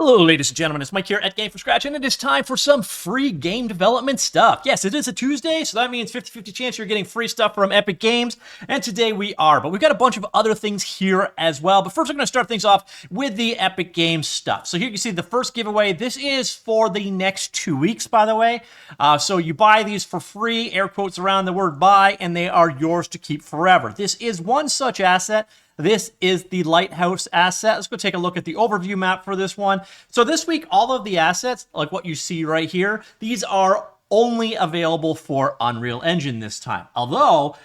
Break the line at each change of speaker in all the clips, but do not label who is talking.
Hello, ladies and gentlemen, it's Mike here at Gamefromscratch, and it is time for some free game development stuff. Yes, it is a Tuesday, so that means 50-50 chance you're getting free stuff from Epic Games, and today we are. But we've got a bunch of other things here as well. But first, I'm going to start things off with the Epic Games stuff. So here you can see the first giveaway. This is for the next 2 weeks, by the way. So you buy these for free, air quotes around the word buy, and they are yours to keep forever. This is one such asset. This is the Lighthouse asset. Let's go take a look at the overview map for this one. So this week, all of the assets, like what you see right here, these are only available for Unreal Engine this time. Although,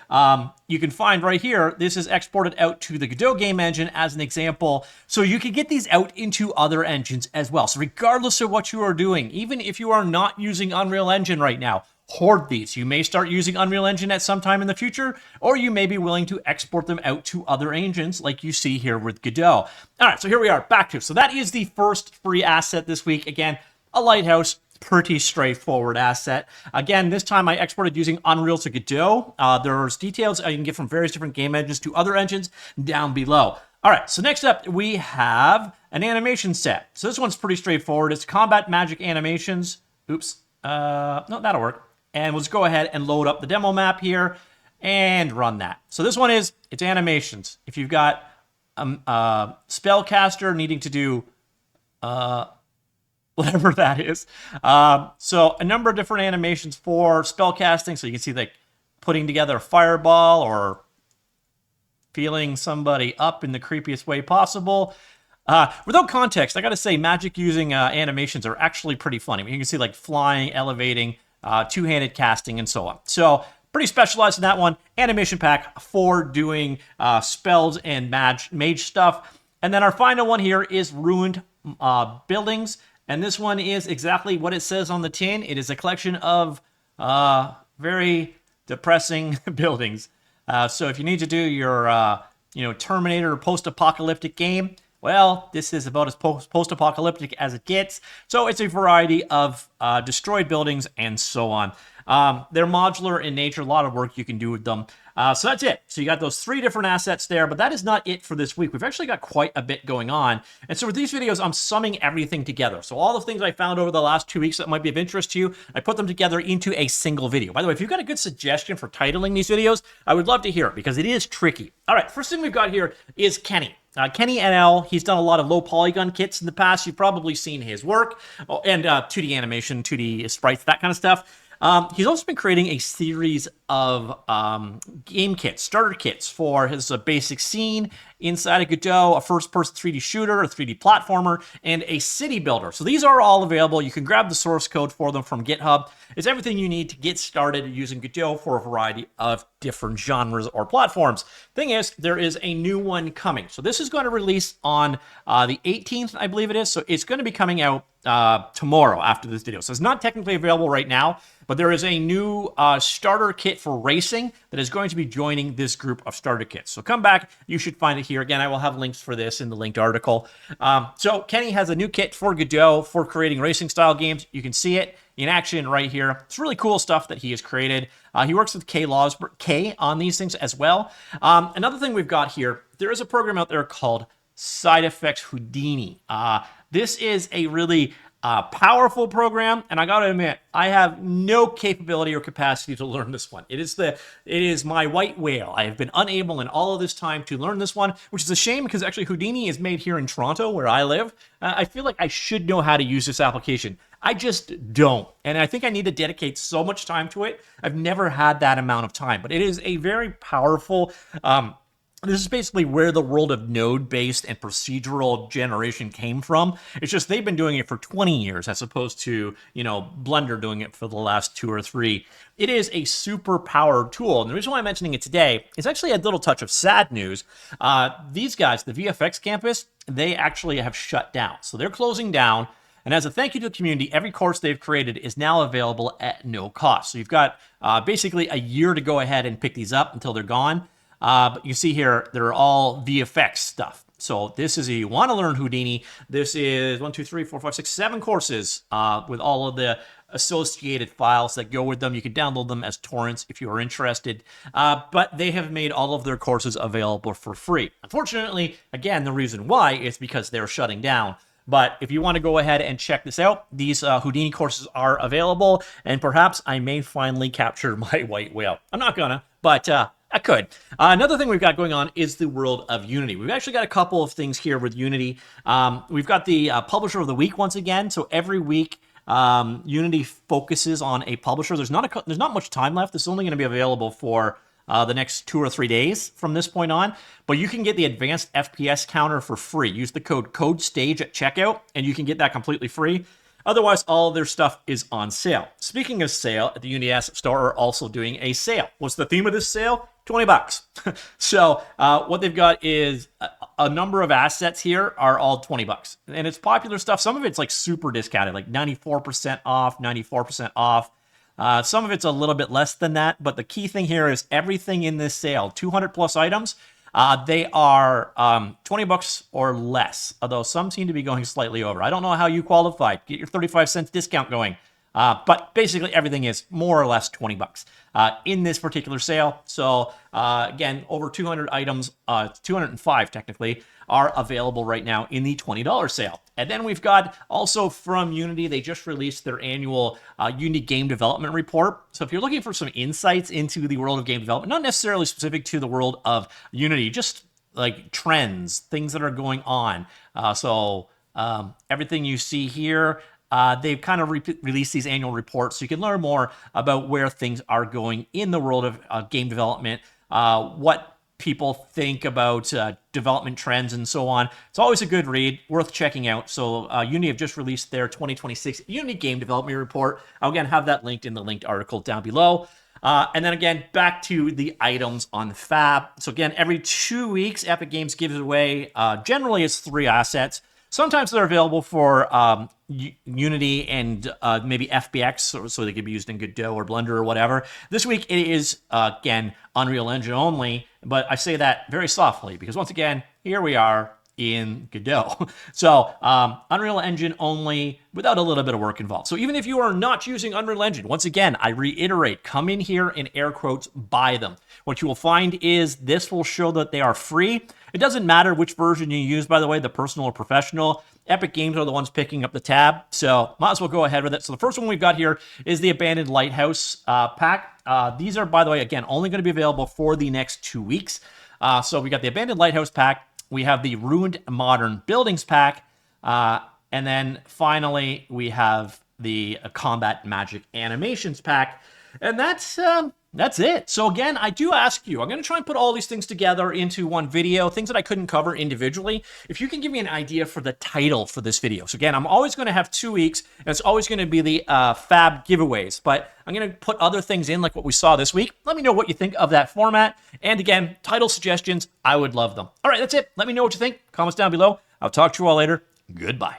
you can find right here, this is exported out to the Godot game engine as an example. So you can get these out into other engines as well. So regardless of what you are doing, even if you are not using Unreal Engine right now, hoard these. You may start using Unreal Engine at some time in the future, or you may be willing to export them out to other engines like you see here with Godot. All right, so here we are, back to. So that is the first free asset this week. Again, a Lighthouse, pretty straightforward asset. Again, this time I exported using Unreal to Godot. There's details you can get from various different game engines to other engines down below. All right, so next up we have an animation set. So this one's pretty straightforward. It's combat magic animations. Oops, no, that'll work. And we'll just go ahead and load up the demo map here and run that. So this one is, it's animations. If you've got a spellcaster needing to do whatever that is. So a number of different animations for spellcasting. So you can see like putting together a fireball or feeling somebody up in the creepiest way possible. Without context, I got to say magic using animations are actually pretty funny. You can see like flying, elevating, two-handed casting, and so on. So pretty specialized in that one. Animation pack for doing spells and mage stuff. And then our final one here is ruined buildings. And this one is exactly what it says on the tin. It is a collection of very depressing buildings. So if you need to do your Terminator post-apocalyptic game, well, this is about as post-apocalyptic as it gets. So it's a variety of destroyed buildings and so on. They're modular in nature, a lot of work you can do with them. So that's it. So you got those 3 different assets there, but that is not it for this week. We've actually got quite a bit going on. And so with these videos, I'm summing everything together. So all the things I found over the last 2 weeks that might be of interest to you, I put them together into a single video. By the way, if you've got a good suggestion for titling these videos, I would love to hear it because it is tricky. All right, first thing we've got here is Kenney. Kenney.nl, he's done a lot of low polygon kits in the past. You've probably seen his work, and 2D animation, 2D sprites, that kind of stuff. He's also been creating a series of game kits, starter kits for his basic scene inside of Godot, a first-person 3D shooter, a 3D platformer, and a city builder. So these are all available. You can grab the source code for them from GitHub. It's everything you need to get started using Godot for a variety of different genres or platforms. Thing is, there is a new one coming. So this is going to release on the 18th, I believe it is. So it's going to be coming out tomorrow after this video. So it's not technically available right now, but there is a new starter kit for racing that is going to be joining this group of starter kits. So come back, you should find it here. Again, I will have links for this in the linked article. So Kenney has a new kit for Godot for creating racing style games. You can see it in action right here. It's really cool stuff that he has created. He works with K on these things as well. Another thing we've got here, there is a program out there called Side Effects Houdini. This is a really powerful program, and I gotta admit, I have no capability or capacity to learn this one. It is my white whale. I have been unable in all of this time to learn this one, which is a shame because actually Houdini is made here in Toronto, where I live. I feel like I should know how to use this application. I just don't, and I think I need to dedicate so much time to it. I've never had that amount of time, but it is a very powerful. This is basically where the world of node-based and procedural generation came from. It's just they've been doing it for 20 years as opposed to, Blender doing it for the last 2 or 3. It is a super powered tool. And the reason why I'm mentioning it today is actually a little touch of sad news. These guys, the VFX campus, they actually have shut down. So they're closing down. And as a thank you to the community, every course they've created is now available at no cost. So you've got basically a year to go ahead and pick these up until they're gone. But you see here, they're all VFX stuff. So this is, you want to learn Houdini. This is 1, 2, 3, 4, 5, 6, 7 courses with all of the associated files that go with them. You can download them as torrents if you are interested. But they have made all of their courses available for free. Unfortunately, again, the reason why is because they're shutting down. But if you want to go ahead and check this out, these Houdini courses are available, and perhaps I may finally capture my white whale. I'm not gonna, but I could. Another thing we've got going on is the world of Unity. We've actually got a couple of things here with Unity. We've got the Publisher of the Week once again. So every week, Unity focuses on a publisher. There's not much time left. This is only going to be available for the next 2 or 3 days from this point on. But you can get the advanced FPS counter for free. Use the code CODESTAGE at checkout, and you can get that completely free. Otherwise, all of their stuff is on sale. Speaking of sale, at the Unity Asset Store are also doing a sale. What's the theme of this sale? $20. So what they've got is a number of assets here are all $20. And it's popular stuff. Some of it's like super discounted, like 94% off, 94% off. Some of it's a little bit less than that. But the key thing here is everything in this sale, 200 plus items, they are $20 or less, although some seem to be going slightly over. I don't know how you qualified. Get your 35 cents discount going. But basically everything is more or less $20 in this particular sale. So again, over 200 items, 205 technically, are available right now in the $20 sale. And then we've got also from Unity, they just released their annual Unity game development report. So if you're looking for some insights into the world of game development, not necessarily specific to the world of Unity, just like trends, things that are going on. Everything you see here, they've kind of released these annual reports so you can learn more about where things are going in the world of game development, what people think about development trends and so on. It's always a good read, worth checking out. So Unity have just released their 2026 Unity Game Development Report. I'll again have that linked in the linked article down below. And then again, back to the items on Fab. So again, every 2 weeks, Epic Games gives away, generally it's 3 assets. Sometimes they're available for Unity and maybe FBX, so they could be used in Godot or Blender or whatever. This week it is, again, Unreal Engine only, but I say that very softly because once again, here we are in Godot. So Unreal Engine only without a little bit of work involved. So even if you are not using Unreal Engine, once again, I reiterate, come in here and air quotes, buy them. What you will find is this will show that they are free. It doesn't matter which version you use, by the way, the personal or professional. Epic Games are the ones picking up the tab, so might as well go ahead with it. So the first one we've got here is the Abandoned Lighthouse pack. These are, by the way, again, only going to be available for the next 2 weeks. So we got the Abandoned Lighthouse pack. We have the Ruined Modern Buildings pack. And then finally, we have the Combat Magic Animations pack. And that's it. So again, I do ask you, I'm going to try and put all these things together into one video, things that I couldn't cover individually. If you can give me an idea for the title for this video. So again, I'm always going to have 2 weeks, and it's always going to be the Fab giveaways, but I'm going to put other things in like what we saw this week. Let me know what you think of that format. And again, title suggestions, I would love them. All right, that's it. Let me know what you think. Comments down below. I'll talk to you all later. Goodbye.